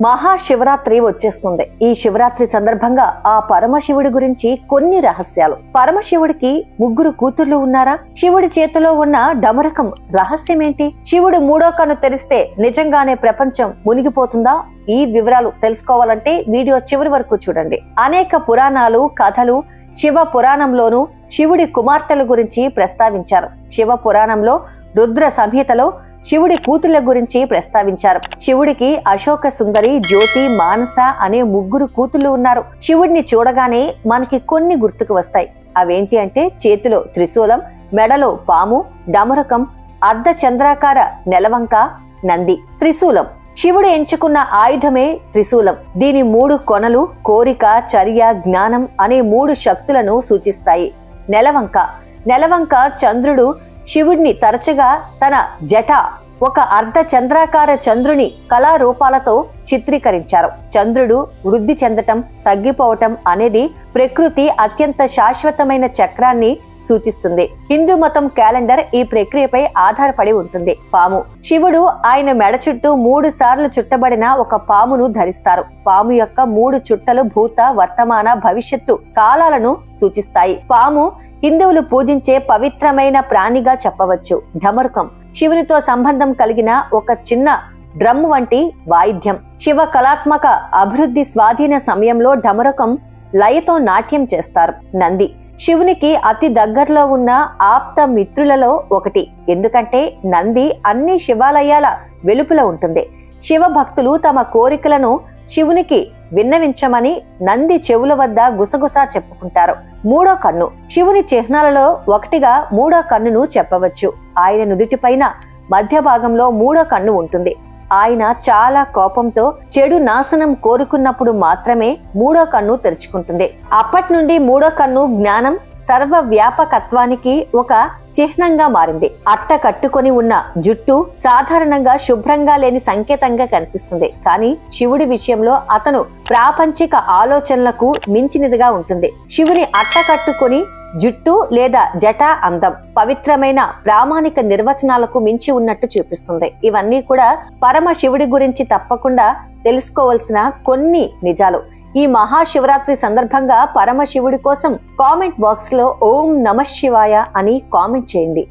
మహాశివరాత్రి వచ్చేస్తుంది. ఈ శివరాత్రి సందర్భంగా ఆ పరమశివుడి గురించి కొన్ని రహస్యాలు. పరమశివుడికి 3 కూతుర్లు ఉన్నారా? శివుడి చేతిలో ఉన్న డమరకం రహస్యమేంటి? శివుడు 3వ కన్ను తెరిస్తే నిజంగానే ప్రపంచం మునిగిపోతుందా? ఈ వివరాలు తెలుసుకోవాలంటే వీడియో చివరి వరకు చూడండి. అనేక పురాణాలు, కథలు శివ పురాణంలోనూ శివుడి కుమార్తెల గురించి ప్రస్తావించారు. శివ పురాణంలో రుద్ర సంహితలో శివుడి కూతుళ్ల గురించి ప్రస్తావించారు. శివుడికి అశోక సుందరి, జ్యోతి, మానస అనే 3 కూతుళ్లు ఉన్నారు. శివుడిని చూడగానే మనకి కొన్ని గుర్తుకు వస్తాయి. అవేంటి అంటే చేతిలో త్రిశూలం, మెడలో పాము, డమరకం, అర్ధ చంద్రాకార నెలవంక, నంది. త్రిశూలం శివుడు ఎంచుకున్న ఆయుధమే త్రిశూలం. దీని 3 కొనలు కోరిక, చర్య, జ్ఞానం అనే 3 శక్తులను సూచిస్తాయి. నెలవంక చంద్రుడు శివుడిని తరచుగా తన జట ఒక అర్ధ చంద్రాకార చంద్రుని కళారూపాలతో చిత్రీకరించారు. చంద్రుడు వృద్ధి చెందటం, తగ్గిపోవటం అనేది ప్రకృతి అత్యంత శాశ్వతమైన చక్రాన్ని సూచిస్తుంది. హిందూ మతం క్యాలెండర్ ఈ ప్రక్రియపై ఆధారపడి ఉంటుంది. పాము శివుడు ఆయన మెడ చుట్టూ 3 సార్లు చుట్టబడిన ఒక పామును ధరిస్తారు. పాము యొక్క 3 చుట్టలు భూత, వర్తమాన, భవిష్యత్తు కాలాలను సూచిస్తాయి. పాము హిందువులు పూజించే పవిత్రమైన ప్రాణిగా చెప్పవచ్చు. డమరుకం శివునితో సంబంధం కలిగిన ఒక చిన్న డ్రమ్ వంటి వాయిద్యం. శివ కళాత్మక అభివృద్ధి స్వాధీన సమయంలో డమరుకం లయతో నాట్యం చేస్తారు. నంది శివునికి అతి దగ్గరలో ఉన్న ఆప్త మిత్రులలో ఒకటి. ఎందుకంటే నంది అన్ని శివాలయాల వెలుపల ఉంటుంది. శివ భక్తులు తమ కోరికలను శివునికి విన్నవించమని నంది చెవుల వద్ద గుసగుసా చెప్పుకుంటారు. 3వ కన్ను శివుని చిహ్నాలలో ఒకటిగా 3వ కన్నును చెప్పవచ్చు. ఆయన నుదుటిపైన మధ్య భాగంలో 3వ కన్ను ఉంటుంది. ఆయన చాలా కోపంతో చెడు నాశనం కోరుకున్నప్పుడు మాత్రమే 3వ కన్ను తెరుచుకుంటుంది. అప్పటి నుండి 3వ కన్ను జ్ఞానం, సర్వ వ్యాపకత్వానికి ఒక చిహ్నంగా మారింది. అట్ట కట్టుకొని ఉన్న జుట్టు సాధారణంగా శుభ్రంగా లేని సంకేతంగా కనిపిస్తుంది. కానీ శివుడి విషయంలో అతను ప్రాపంచిక ఆలోచనలకు మించినదిగా ఉంటుంది. శివుని అట్ట కట్టుకొని జుట్టు లేదా జట అందం, పవిత్రమైన ప్రామాణిక నిర్వచనాలకు మించి ఉన్నట్టు చూపిస్తుంది. ఇవన్నీ కూడా పరమ శివుడి గురించి తప్పకుండా తెలుసుకోవాల్సిన కొన్ని నిజాలు. ఈ మహాశివరాత్రి సందర్భంగా పరమశివుడి కోసం కామెంట్ బాక్స్ లో ఓం నమః శివాయ అని కామెంట్ చేయండి.